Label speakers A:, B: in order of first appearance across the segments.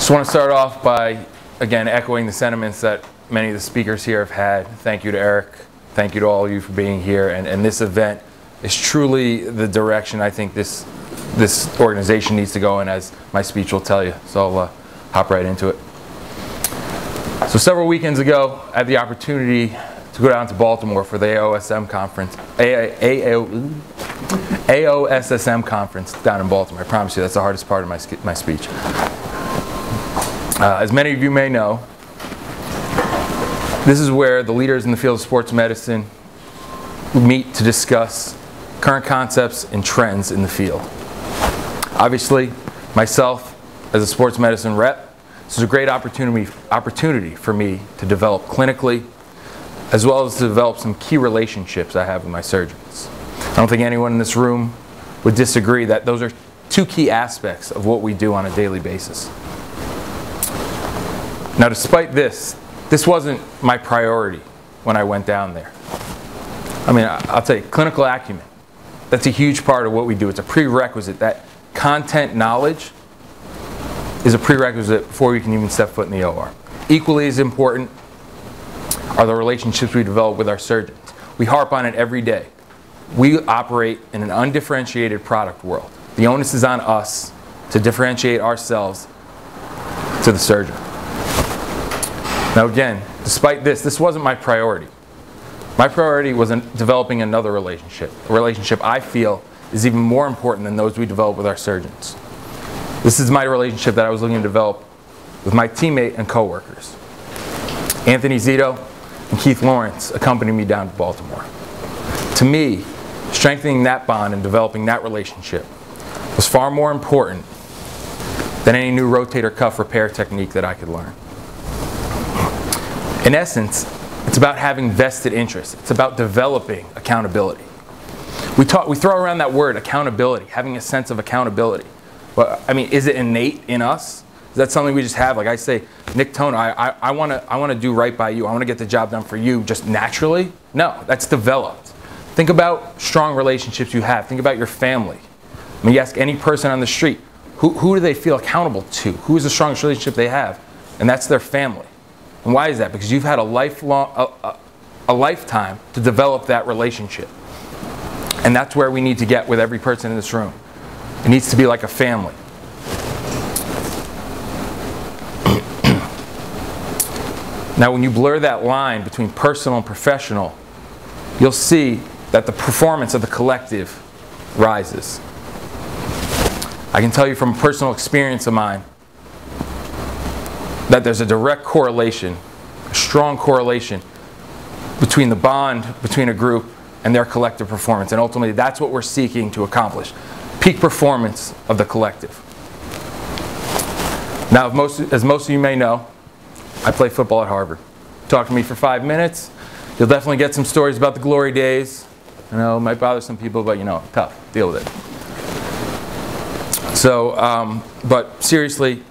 A: Just want to start off by, again, echoing the sentiments that many of the speakers here have had. Thank you to Eric. Thank you to all of you for being here. And this event is truly the direction I think this organization needs to go in, as my speech will tell you. So I'll hop right into it. So several weekends ago, I had the opportunity to go down to Baltimore for the AOSM conference, AOSSM conference down in Baltimore. I promise you, that's the hardest part of my speech. As many of you may know, this is where the leaders in the field of sports medicine meet to discuss current concepts and trends in the field. Obviously, myself as a sports medicine rep, this is a great opportunity for me to develop clinically, as well as to develop some key relationships I have with my surgeons. I don't think anyone in this room would disagree that those are two key aspects of what we do on a daily basis. Now, despite this wasn't my priority when I went down there. I mean, I'll tell you, clinical acumen, that's a huge part of what we do. It's a prerequisite. That content knowledge is a prerequisite before you can even step foot in the OR. Equally as important are the relationships we develop with our surgeons. We harp on it every day. We operate in an undifferentiated product world. The onus is on us to differentiate ourselves to the surgeon. Now again, despite this wasn't my priority. My priority was in developing another relationship, a relationship I feel is even more important than those we develop with our surgeons. This is my relationship that I was looking to develop with my teammate and coworkers. Anthony Zito and Keith Lawrence accompanied me down to Baltimore. To me, strengthening that bond and developing that relationship was far more important than any new rotator cuff repair technique that I could learn. In essence, it's about having vested interest. It's about developing accountability. We throw around that word, accountability, having a sense of accountability. Well, I mean, is it innate in us? Is that something we just have? Like I say, Nick Tono, I want to do right by you. I want to get the job done for you just naturally. No, that's developed. Think about strong relationships you have. Think about your family. I mean, you ask any person on the street, who do they feel accountable to? Who is the strongest relationship they have? And that's their family. And why is that? Because you've had a lifetime to develop that relationship. And that's where we need to get with every person in this room. It needs to be like a family. Now, when you blur that line between personal and professional, you'll see that the performance of the collective rises. I can tell you from personal experience of mine that there's a direct correlation, a strong correlation between the bond between a group and their collective performance. And ultimately, that's what we're seeking to accomplish. Peak performance of the collective. Now, as most of you may know, I play football at Harvard. Talk to me for 5 minutes. You'll definitely get some stories about the glory days. I know it might bother some people, but you know, tough. Deal with it. So, but seriously,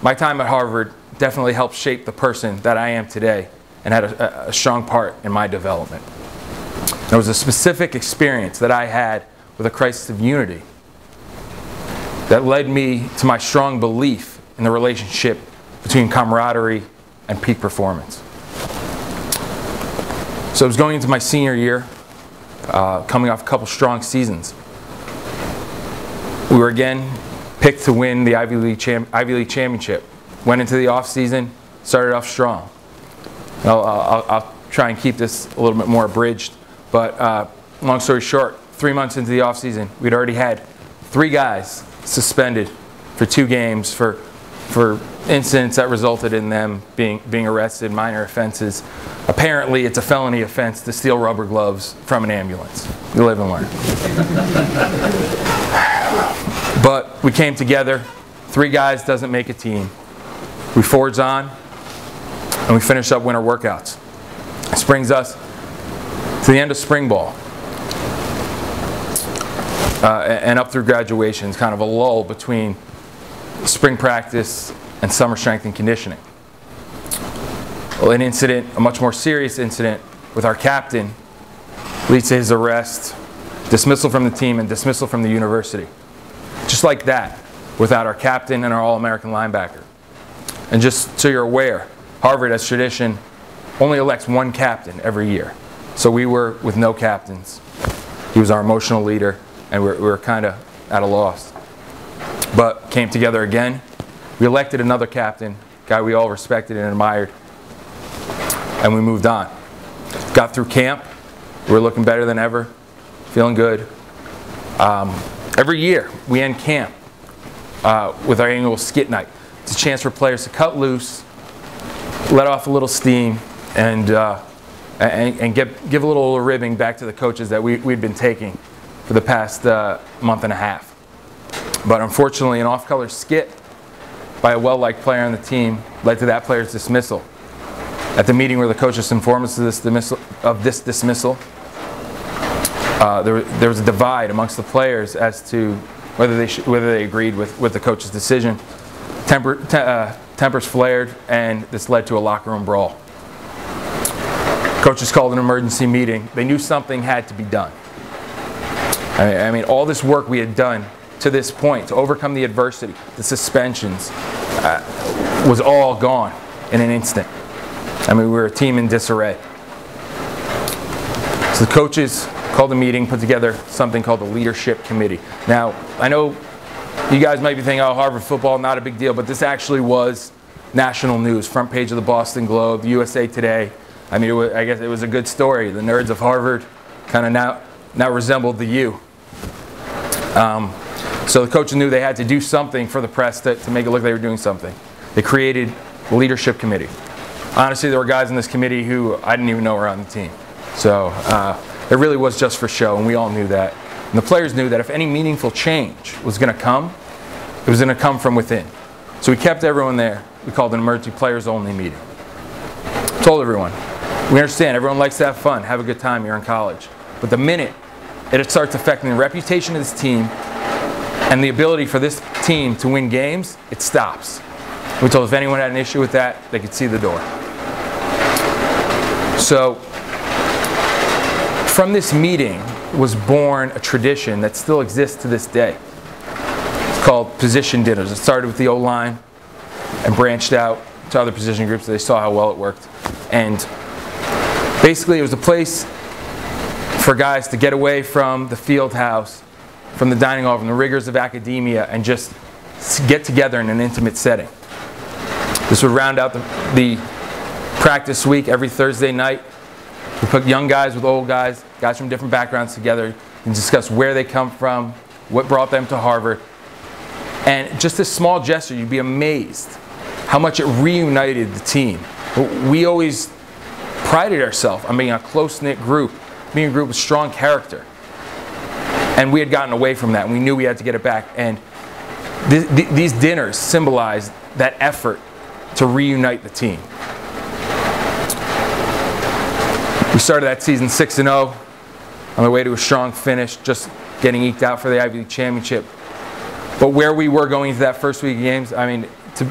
A: my time at Harvard definitely helped shape the person that I am today and had a strong part in my development. There was a specific experience that I had with a crisis of unity that led me to my strong belief in the relationship between camaraderie and peak performance. So I was going into my senior year, coming off a couple strong seasons. We were again picked to win the Ivy League championship. Went into the off season, started off strong. I'll try and keep this a little bit more abridged, but long story short, 3 months into the off season, we'd already had 3 guys suspended for 2 games for incidents that resulted in them being arrested, minor offenses. Apparently, it's a felony offense to steal rubber gloves from an ambulance. You live and learn. But we came together. 3 guys doesn't make a team. We forge on, and we finish up winter workouts. This brings us to the end of spring ball. And up through graduation, it's kind of a lull between spring practice and summer strength and conditioning. Well, an incident, a much more serious incident with our captain, leads to his arrest, dismissal from the team, and dismissal from the university. Just like that, without our captain and our All-American linebacker. And just so you're aware, Harvard, as tradition, only elects one captain every year. So we were with no captains. He was our emotional leader, and we were kind of at a loss. But came together again. We elected another captain, guy we all respected and admired, and we moved on. Got through camp. We were looking better than ever, feeling good. Every year, we end camp with our annual skit night. It's a chance for players to cut loose, let off a little steam, and give a little ribbing back to the coaches that we'd been taking for the past month and a half. But unfortunately, an off-color skit by a well-liked player on the team led to that player's dismissal. At the meeting where the coaches informed us of this dismissal, there was a divide amongst the players as to whether they agreed with the coach's decision. Tempers flared, and this led to a locker room brawl. Coaches called an emergency meeting. They knew something had to be done. I mean, all this work we had done to this point to overcome the adversity, the suspensions, was all gone in an instant. I mean, we were a team in disarray. So the coaches called a meeting, put together something called the Leadership Committee. Now, I know you guys might be thinking, oh, Harvard football, not a big deal, but this actually was national news, front page of the Boston Globe, USA Today. I mean, I guess it was a good story. The nerds of Harvard kind of now resembled the U. So the coaches knew they had to do something for the press to make it look like they were doing something. They created the Leadership Committee. Honestly, there were guys in this committee who I didn't even know were on the team. So it really was just for show, and we all knew that. And the players knew that if any meaningful change was going to come, it was going to come from within. So we kept everyone there. We called an emergency players only meeting. Told everyone, we understand everyone likes to have fun, have a good time here in college. But the minute it starts affecting the reputation of this team and the ability for this team to win games, it stops. We told if anyone had an issue with that, they could see the door. So from this meeting was born a tradition that still exists to this day. It's called position dinners. It started with the O-line and branched out to other position groups. They saw how well it worked. And basically it was a place for guys to get away from the field house, from the dining hall, from the rigors of academia, and just get together in an intimate setting. This would round out the practice week every Thursday night. We put young guys with old guys from different backgrounds together, and discuss where they come from, what brought them to Harvard. And just this small gesture, you'd be amazed how much it reunited the team. We always prided ourselves on being a close-knit group, being a group with strong character. And we had gotten away from that, and we knew we had to get it back. And these dinners symbolized that effort to reunite the team. We started that season 6-0, on the way to a strong finish, just getting eked out for the Ivy League championship. But where we were going into that first week of games, I mean, to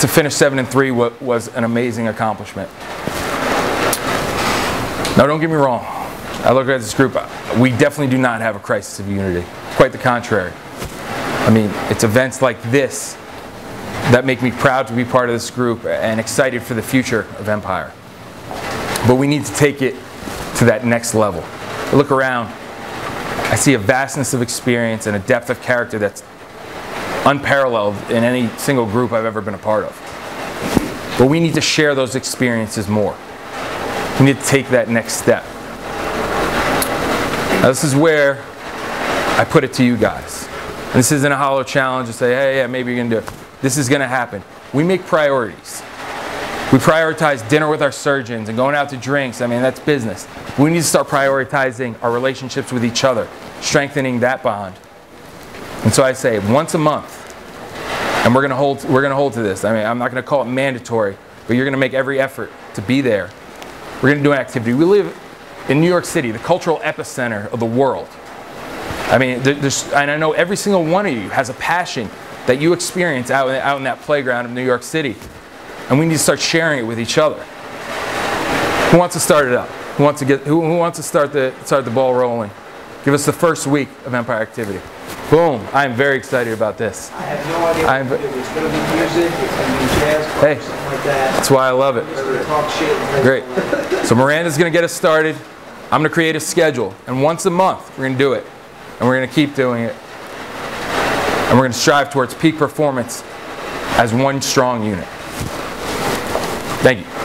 A: finish 7-3 was an amazing accomplishment. Now, don't get me wrong. I look at this group, we definitely do not have a crisis of unity. Quite the contrary. I mean, it's events like this that make me proud to be part of this group and excited for the future of Empire. But we need to take it to that next level. I look around, I see a vastness of experience and a depth of character that's unparalleled in any single group I've ever been a part of. But we need to share those experiences more. We need to take that next step. Now, this is where I put it to you guys. And this isn't a hollow challenge to say, hey, yeah, maybe you're going to do it. This is going to happen. We make priorities. We prioritize dinner with our surgeons and going out to drinks. I mean, that's business. We need to start prioritizing our relationships with each other, strengthening that bond. And so I say once a month, and we're going to hold to this. I mean, I'm not going to call it mandatory, but you're going to make every effort to be there. We're going to do an activity. We live in New York City, the cultural epicenter of the world. I mean, and I know every single one of you has a passion that you experience out in that playground of New York City. And we need to start sharing it with each other. Who wants to start it up? Who wants to start the ball rolling? Give us the first week of Empire Activity. Boom. I am very excited about this.
B: I have no idea what to do. It's going to be music, it's going to be jazz,
A: hey,
B: something like that.
A: That's why I love it.
B: Just gonna talk shit.
A: Great. So Miranda's going to get us started. I'm going to create a schedule. And once a month, we're going to do it. And we're going to keep doing it. And we're going to strive towards peak performance as one strong unit. Thank you.